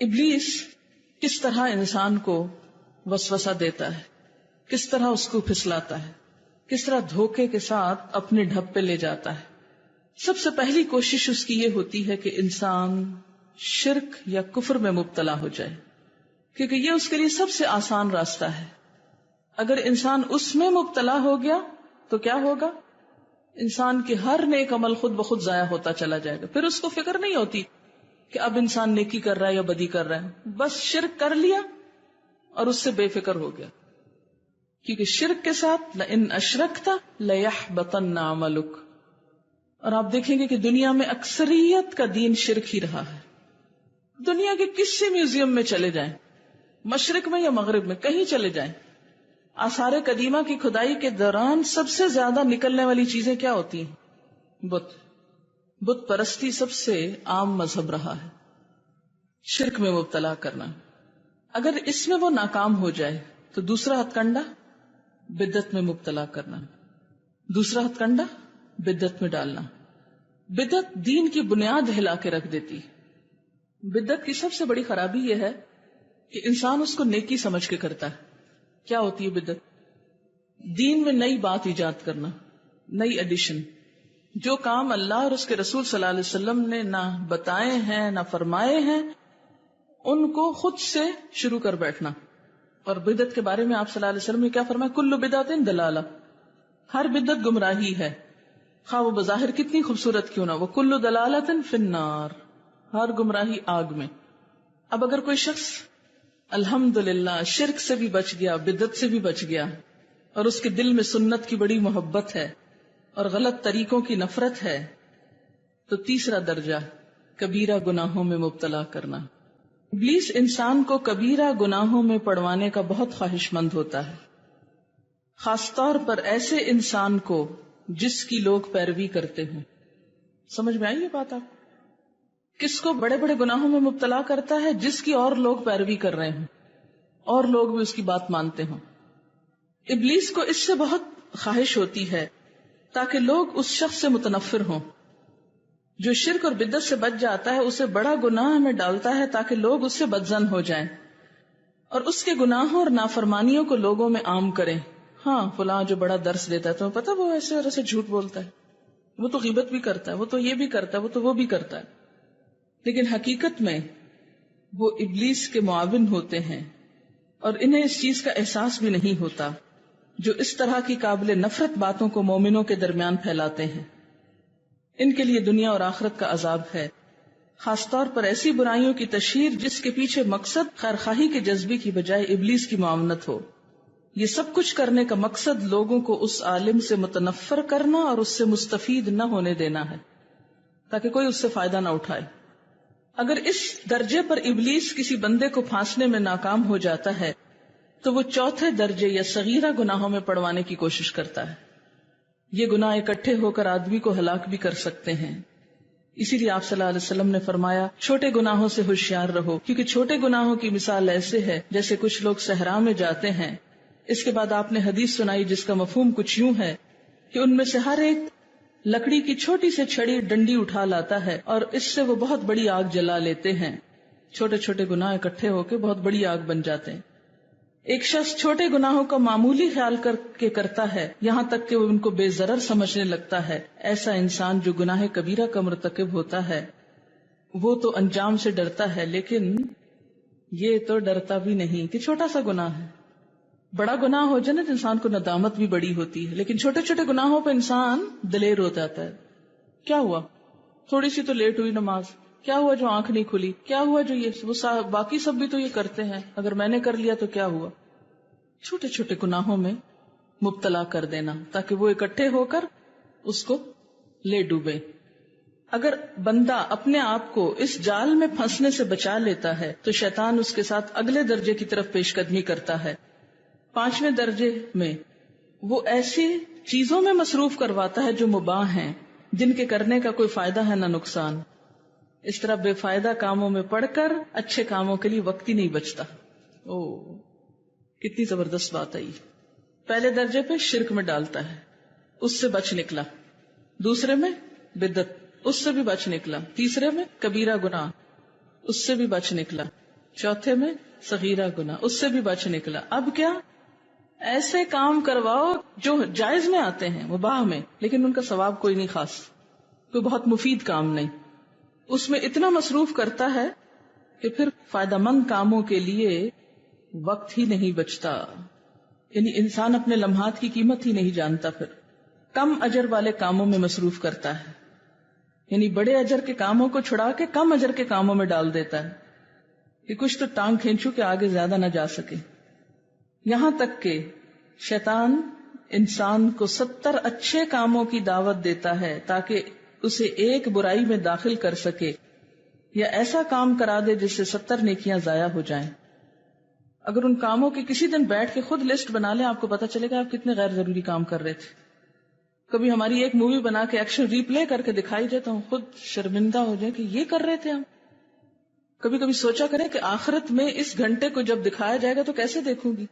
ابلیس کس طرح انسان کو وسوسہ دیتا ہے، کس طرح اس کو پھسلاتا ہے، کس طرح دھوکے کے ساتھ اپنے ڈھب پہ لے جاتا ہے. سب سے پہلی کوشش اس کی یہ ہوتی ہے کہ انسان شرک یا کفر میں مبتلا ہو جائے، کیونکہ یہ اس کے لیے سب سے آسان راستہ ہے. اگر انسان اس میں مبتلا ہو گیا تو کیا ہوگا؟ انسان کے ہر نیک عمل خود بخود ضائع ہوتا چلا جائے گا. پھر اس کو فکر نہیں ہوتی کہ اب انسان نیکی کر رہا ہے یا بدی کر رہا ہے، بس شرک کر لیا اور اس سے بے فکر ہو گیا. کیونکہ شرک کے ساتھ لئن اشرکت لیحبطن عملک. اور آپ دیکھیں گے کہ دنیا میں اکثریت کا دین شرک ہی رہا ہے. دنیا کے کسی میوزیم میں چلے جائیں، مشرق میں یا مغرب میں کہیں چلے جائیں، آثار قدیمہ کی کھدائی کے دوران سب سے زیادہ نکلنے والی چیزیں کیا ہوتی ہیں؟ بت پرستی سب سے عام مذہب رہا ہے. شرک میں مبتلا کرنا. اگر اس میں وہ ناکام ہو جائے تو دوسرا ہتھ کنڈا بدعت میں مبتلا کرنا. دوسرا ہتھ کنڈا بدعت میں ڈالنا. بدعت دین کی بنیاد ہلا کے رکھ دیتی. بدعت کی سب سے بڑی خرابی یہ ہے کہ انسان اس کو نیکی سمجھ کے کرتا ہے. کیا ہوتی ہے بدعت؟ دین میں نئی بات ایجاد کرنا، نئی ایڈیشن. جو کام اللہ اور اس کے رسول صلی اللہ علیہ وسلم نے نہ بتائے ہیں نہ فرمائے ہیں، ان کو خود سے شروع کر بیٹھنا. اور بدعت کے بارے میں آپ صلی اللہ علیہ وسلم نے کیا فرمایا؟ کل بدعت دلالہ. ہر بدعت گمراہی ہے، خواہ وہ بظاہر کتنی خوبصورت کیوں نہ. وہ کل دلالۃ فی النار. ہر گمراہی آگ میں. اب اگر کوئی شخص الحمدللہ شرک سے بھی بچ گیا، بدعت سے بھی بچ گیا، اور اس کے دل میں سنت کی بڑی محبت ہے اور غلط طریقوں کی نفرت ہے، تو تیسرا درجہ کبیرہ گناہوں میں مبتلا کرنا. ابلیس انسان کو کبیرہ گناہوں میں پڑوانے کا بہت خواہش مند ہوتا ہے، خاص طور پر ایسے انسان کو جس کی لوگ پیروی کرتے ہوں. سمجھ میں آئی یہ بات؟ آپ کس کو بڑے بڑے گناہوں میں مبتلا کرتا ہے؟ جس کی اور لوگ پیروی کر رہے ہوں اور لوگ بھی اس کی بات مانتے ہوں. ابلیس کو اس سے بہت خواہش ہوتی ہے تاکہ لوگ اس شخص سے متنفر ہوں. جو شرک اور بدعت سے بچ جاتا ہے اسے بڑا گناہ میں ڈالتا ہے تاکہ لوگ اس سے بدظن ہو جائیں اور اس کے گناہوں اور نافرمانیوں کو لوگوں میں عام کریں. ہاں فلاں جو بڑا درس دیتا ہے تمہیں پتا وہ ایسے اور ایسے جھوٹ بولتا ہے، وہ تو غیبت بھی کرتا ہے، وہ تو یہ بھی کرتا ہے، وہ تو وہ بھی کرتا ہے. لیکن حقیقت میں وہ ابلیس کے معاون ہوتے ہیں اور انہیں اس چیز کا احساس بھی نہیں ہوتا جو اس طرح کی قابل نفرت باتوں کو مومنوں کے درمیان پھیلاتے ہیں. ان کے لیے دنیا اور آخرت کا عذاب ہے، خاص طور پر ایسی برائیوں کی تشہیر جس کے پیچھے مقصد خیرخواہی کے جذبے کی بجائے ابلیس کی معاونت ہو. یہ سب کچھ کرنے کا مقصد لوگوں کو اس عالم سے متنفر کرنا اور اس سے مستفید نہ ہونے دینا ہے تاکہ کوئی اس سے فائدہ نہ اٹھائے. اگر اس درجے پر ابلیس کسی بندے کو پھانسنے میں ناکام ہو جاتا ہے تو وہ چوتھے درجے یا صغیرہ گناہوں میں پڑوانے کی کوشش کرتا ہے. یہ گناہ اکٹھے ہو کر آدمی کو ہلاک بھی کر سکتے ہیں. اسی لیے آپ صلی اللہ علیہ وسلم نے فرمایا چھوٹے گناہوں سے ہوشیار رہو، کیونکہ چھوٹے گناہوں کی مثال ایسے ہے جیسے کچھ لوگ صحرا میں جاتے ہیں. اس کے بعد آپ نے حدیث سنائی جس کا مفہوم کچھ یوں ہے کہ ان میں سے ہر ایک لکڑی کی چھوٹی سے چھڑی ڈنڈی اٹھا لاتا ہے اور اس سے وہ بہت بڑی آگ جلا لیتے ہیں. چھوٹے چھوٹے گناہ اکٹھے ہو کے بہت بڑی آگ بن جاتے ہیں. ایک شخص چھوٹے گناہوں کا معمولی خیال کر کے کرتا ہے یہاں تک کہ وہ ان کو بے ضرر سمجھنے لگتا ہے. ایسا انسان جو گناہ کبیرہ کا مرتکب ہوتا ہے وہ تو انجام سے ڈرتا ہے، لیکن یہ تو ڈرتا بھی نہیں کہ چھوٹا سا گناہ ہے. بڑا گناہ ہو جائے نا تو انسان کو ندامت بھی بڑی ہوتی ہے، لیکن چھوٹے چھوٹے گناہوں پہ انسان دلیر ہو جاتا ہے. کیا ہوا؟ تھوڑی سی تو لیٹ ہوئی نماز، کیا ہوا جو آنکھ نہیں کھلی، کیا ہوا جو یہ باقی سب بھی تو یہ کرتے ہیں، اگر میں نے کر لیا تو کیا ہوا. چھوٹے چھوٹے گناہوں میں مبتلا کر دینا تاکہ وہ اکٹھے ہو کر اس کو لے ڈوبے. اگر بندہ اپنے آپ کو اس جال میں پھنسنے سے بچا لیتا ہے تو شیطان اس کے ساتھ اگلے درجے کی طرف پیش قدمی کرتا ہے. 5ویں درجے میں وہ ایسی چیزوں میں مصروف کرواتا ہے جو مباح ہیں، جن کے کرنے کا کوئی فائدہ ہے نہ نقصان. اس طرح بے فائدہ کاموں میں پڑھ کر اچھے کاموں کے لیے وقت ہی نہیں بچتا. کتنی زبردست بات آئی. پہلے درجے پہ شرک میں ڈالتا ہے، اس سے بچ نکلا. دوسرے میں بدعت، اس سے بھی بچ نکلا. تیسرے میں کبیرہ گناہ، اس سے بھی بچ نکلا. چوتھے میں صغیرہ گناہ، اس سے بھی بچ نکلا. اب کیا؟ ایسے کام کرواؤ جو جائز میں آتے ہیں، مباح میں، لیکن ان کا ثواب کوئی نہیں خاص، کوئی بہت مفید کام نہیں، اس میں اتنا مصروف کرتا ہے کہ پھر فائدہ مند کاموں کے لیے وقت ہی نہیں بچتا. یعنی انسان اپنے لمحات کی قیمت ہی نہیں جانتا، پھر کم اجر والے کاموں میں مصروف کرتا ہے، یعنی بڑے اجر کے کاموں کو چھڑا کے کم اجر کے کاموں میں ڈال دیتا ہے کہ کچھ تو ٹانگ کھینچو کہ آگے زیادہ نہ جا سکے. یہاں تک کہ شیطان انسان کو 70 اچھے کاموں کی دعوت دیتا ہے تاکہ اسے ایک برائی میں داخل کر سکے، یا ایسا کام کرا دے جس سے 70 نیکیاں ضائع ہو جائیں. اگر ان کاموں کی کسی دن بیٹھ کے خود لسٹ بنا لیں، آپ کو پتا چلے گا آپ کتنے غیر ضروری کام کر رہے تھے. کبھی ہماری ایک مووی بنا کے ایکشن ریپلے کر کے دکھائی جائے تو ہم خود شرمندہ ہو جائیں کہ یہ کر رہے تھے ہم. کبھی کبھی سوچا کریں کہ آخرت میں اس گھنٹے کو جب دکھایا جائے گا تو کیسے دیکھوں گی.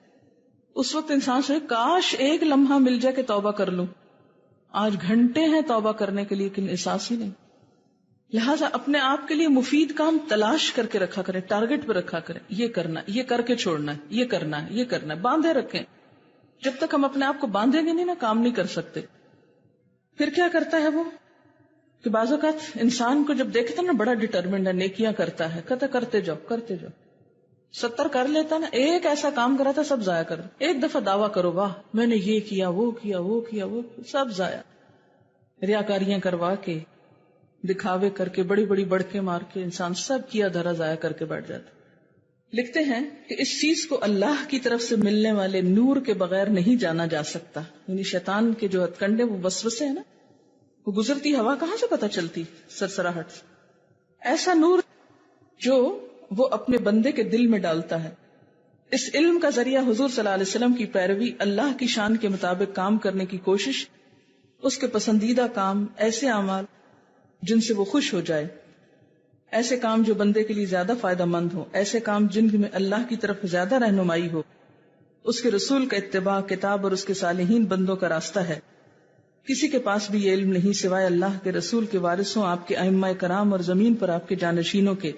اس وقت انسان سوچے کاش ایک لمحہ مل جائے کہ توبہ کر لوں. آج گھنٹے ہیں توبہ کرنے کے لیے لیکن احساس ہی نہیں. لہٰذا اپنے آپ کے لیے مفید کام تلاش کر کے رکھا کریں، ٹارگٹ پہ رکھا کریں، یہ کرنا، یہ کر کے چھوڑنا ہے، یہ کرنا ہے، یہ کرنا ہے، باندھے رکھیں. جب تک ہم اپنے آپ کو باندھیں گے نہیں نا، کام نہیں کر سکتے. پھر کیا کرتا ہے وہ کہ بعض اوقات انسان کو جب دیکھتا نا بڑا ڈٹرمنڈ ہے، نیکیاں کرتا ہے، کہتا کرتے جاؤ کرتے جاؤ، 70 کر لیتا نا، ایک ایسا کام کرا تھا سب ضائع کر دو. ایک دفعہ دعویٰ کرو واہ میں نے یہ کیا وہ کیا وہ کیا وہ کیا، سب ضائع. ریاکاریاں کروا کے، دکھاوے کر کے، بڑی بڑی بڑکے مار کے انسان سب کیا دھرا ضائع کر کے بیٹھ جاتا. لکھتے ہیں کہ اس چیز کو اللہ کی طرف سے ملنے والے نور کے بغیر نہیں جانا جا سکتا. یعنی شیطان کے جو ہتھ کنڈے وہ وسوسے ہیں نا، وہ گزرتی ہوا کہاں سے پتہ چلتی سرسراہٹ سے. ایسا نور جو وہ اپنے بندے کے دل میں ڈالتا ہے. اس علم کا ذریعہ حضور صلی اللہ علیہ وسلم کی پیروی، اللہ کی شان کے مطابق کام کرنے کی کوشش، اس کے پسندیدہ کام، ایسے اعمال جن سے وہ خوش ہو جائے، ایسے کام جو بندے کے لیے زیادہ فائدہ مند ہو، ایسے کام جن میں اللہ کی طرف زیادہ رہنمائی ہو. اس کے رسول کا اتباع، کتاب اور اس کے صالحین بندوں کا راستہ ہے. کسی کے پاس بھی یہ علم نہیں سوائے اللہ کے رسول کے وارثوں، آپ کے ائمہ کرام اور زمین پر آپ کے جانشینوں کے.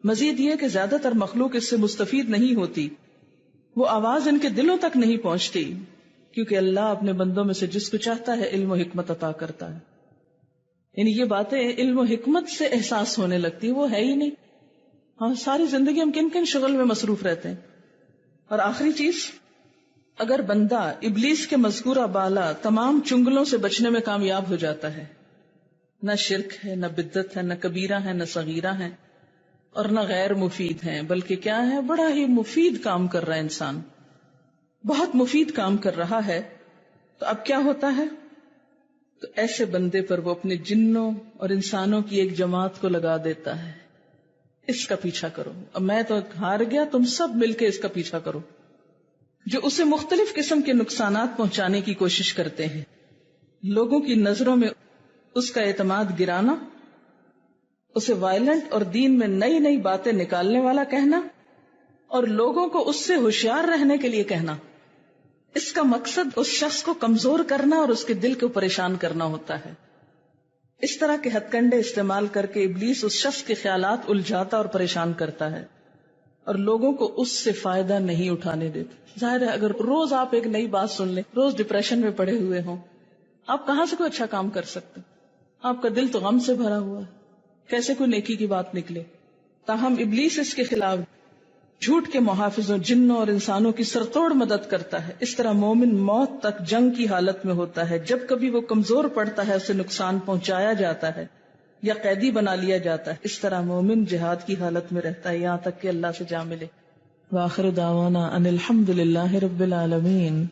مزید یہ کہ زیادہ تر مخلوق اس سے مستفید نہیں ہوتی، وہ آواز ان کے دلوں تک نہیں پہنچتی، کیونکہ اللہ اپنے بندوں میں سے جس کو چاہتا ہے علم و حکمت عطا کرتا ہے. یعنی یہ باتیں علم و حکمت سے احساس ہونے لگتی، وہ ہے ہی نہیں. ہاں ساری زندگی ہم کن کن شغل میں مصروف رہتے ہیں. اور آخری چیز، اگر بندہ ابلیس کے مذکورہ بالا تمام چنگلوں سے بچنے میں کامیاب ہو جاتا ہے، نہ شرک ہے، نہ بدعت ہے، نہ کبیرہ ہے، نہ صغیرہ ہے، اور نہ غیر مفید ہیں، بلکہ کیا ہے، بڑا ہی مفید کام کر رہا ہے انسان، بہت مفید کام کر رہا ہے، تو اب کیا ہوتا ہے؟ تو ایسے بندے پر وہ اپنے جنوں اور انسانوں کی ایک جماعت کو لگا دیتا ہے، اس کا پیچھا کرو. اب میں تو ہار گیا، تم سب مل کے اس کا پیچھا کرو، جو اسے مختلف قسم کے نقصانات پہنچانے کی کوشش کرتے ہیں. لوگوں کی نظروں میں اس کا اعتماد گرانا، اسے وائلنٹ اور دین میں نئی نئی باتیں نکالنے والا کہنا، اور لوگوں کو اس سے ہوشیار رہنے کے لیے کہنا. اس کا مقصد اس شخص کو کمزور کرنا اور اس کے دل کو پریشان کرنا ہوتا ہے. اس طرح کے ہتھ کنڈے استعمال کر کے ابلیس اس شخص کے خیالات الجھاتا اور پریشان کرتا ہے، اور لوگوں کو اس سے فائدہ نہیں اٹھانے دیتا. ظاہر ہے اگر روز آپ ایک نئی بات سن لیں، روز ڈپریشن میں پڑے ہوئے ہوں، آپ کہاں سے کوئی اچھا کام کر سکتے؟ آپ کا دل تو غم سے بھرا ہوا ہے، کیسے کوئی نیکی کی بات نکلے؟ تاہم ابلیس اس کے خلاف جھوٹ کے محافظوں، جنوں اور انسانوں کی سرتوڑ مدد کرتا ہے. اس طرح مومن موت تک جنگ کی حالت میں ہوتا ہے. جب کبھی وہ کمزور پڑتا ہے، اسے نقصان پہنچایا جاتا ہے یا قیدی بنا لیا جاتا ہے. اس طرح مومن جہاد کی حالت میں رہتا ہے یہاں تک کہ اللہ سے جا ملے. وآخر دعوانا ان الحمد للہ رب العالمین.